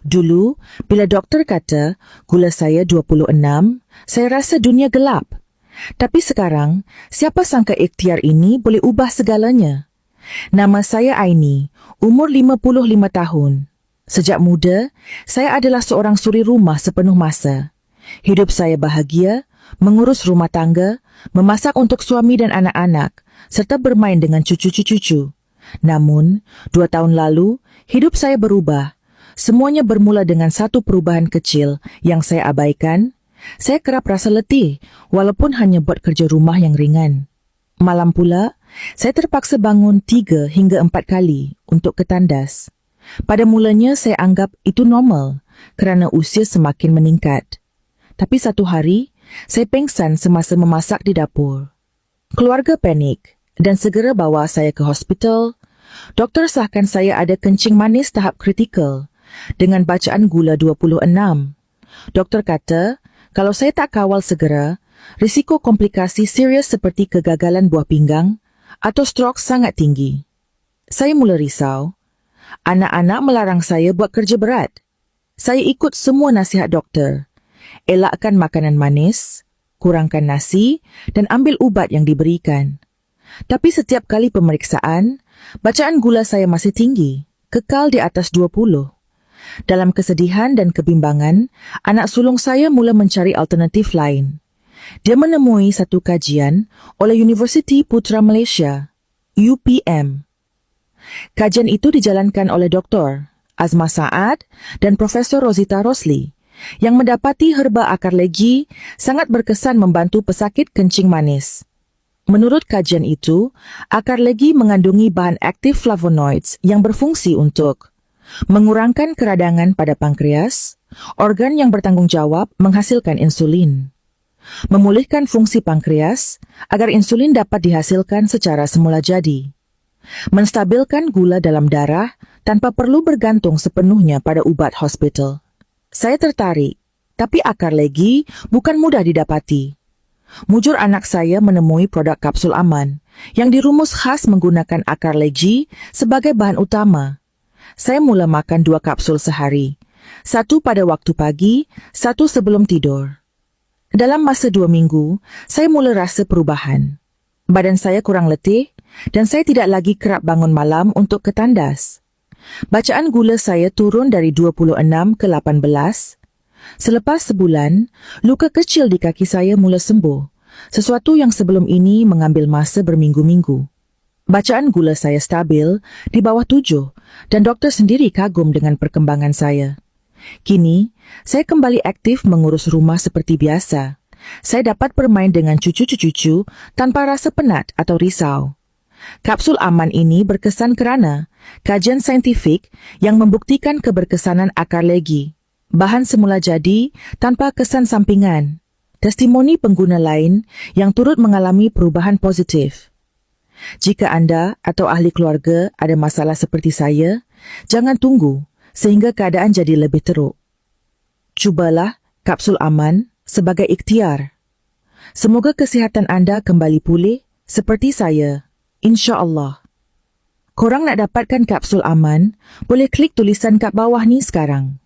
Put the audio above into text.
Dulu, bila doktor kata gula saya 26, saya rasa dunia gelap. Tapi sekarang, siapa sangka ikhtiar ini boleh ubah segalanya. Nama saya Aini, umur 55 tahun. Sejak muda, saya adalah seorang suri rumah sepenuh masa. Hidup saya bahagia, mengurus rumah tangga, memasak untuk suami dan anak-anak, serta bermain dengan cucu-cucu. Namun, 2 tahun lalu, hidup saya berubah. Semuanya bermula dengan satu perubahan kecil yang saya abaikan. Saya kerap rasa letih, walaupun hanya buat kerja rumah yang ringan. Malam pula, saya terpaksa bangun 3 hingga 4 kali untuk ke tandas. Pada mulanya saya anggap itu normal kerana usia semakin meningkat. Tapi satu hari, saya pengsan semasa memasak di dapur. Keluarga panik dan segera bawa saya ke hospital. Doktor sahkan saya ada kencing manis tahap kritikal dengan bacaan gula 26. Doktor kata, kalau saya tak kawal segera, risiko komplikasi serius seperti kegagalan buah pinggang atau strok sangat tinggi. Saya mula risau. Anak-anak melarang saya buat kerja berat. Saya ikut semua nasihat doktor. Elakkan makanan manis, kurangkan nasi dan ambil ubat yang diberikan. Tapi setiap kali pemeriksaan, bacaan gula saya masih tinggi, kekal di atas 20. Dalam kesedihan dan kebimbangan, anak sulung saya mula mencari alternatif lain. Dia menemui satu kajian oleh Universiti Putra Malaysia, UPM. Kajian itu dijalankan oleh Dr. Azma Saad dan Profesor Rosita Rosli, yang mendapati herba akar legi sangat berkesan membantu pesakit kencing manis. Menurut kajian itu, akar legi mengandungi bahan aktif flavonoids yang berfungsi untuk mengurangkan keradangan pada pankreas, organ yang bertanggung jawab menghasilkan insulin. Memulihkan fungsi pankreas agar insulin dapat dihasilkan secara semula jadi. Menstabilkan gula dalam darah tanpa perlu bergantung sepenuhnya pada ubat hospital. Saya tertarik, tapi akar legi bukan mudah didapati. Mujur anak saya menemui produk kapsul aman yang dirumus khas menggunakan akar legi sebagai bahan utama. Saya mula makan 2 kapsul sehari, 1 pada waktu pagi, 1 sebelum tidur. Dalam masa 2 minggu, saya mula rasa perubahan. Badan saya kurang letih dan saya tidak lagi kerap bangun malam untuk ke tandas. Bacaan gula saya turun dari 26 ke 18. Selepas sebulan, luka kecil di kaki saya mula sembuh, sesuatu yang sebelum ini mengambil masa berminggu-minggu. Bacaan gula saya stabil di bawah 7 dan doktor sendiri kagum dengan perkembangan saya. Kini, saya kembali aktif mengurus rumah seperti biasa. Saya dapat bermain dengan cucu-cucu tanpa rasa penat atau risau. Kapsul aman ini berkesan kerana kajian saintifik yang membuktikan keberkesanan akar legi, bahan semula jadi tanpa kesan sampingan, testimoni pengguna lain yang turut mengalami perubahan positif. Jika anda atau ahli keluarga ada masalah seperti saya, jangan tunggu sehingga keadaan jadi lebih teruk. Cubalah kapsul aman sebagai ikhtiar. Semoga kesihatan anda kembali pulih seperti saya, insya-Allah. Korang nak dapatkan kapsul aman, boleh klik tulisan kat bawah ni sekarang.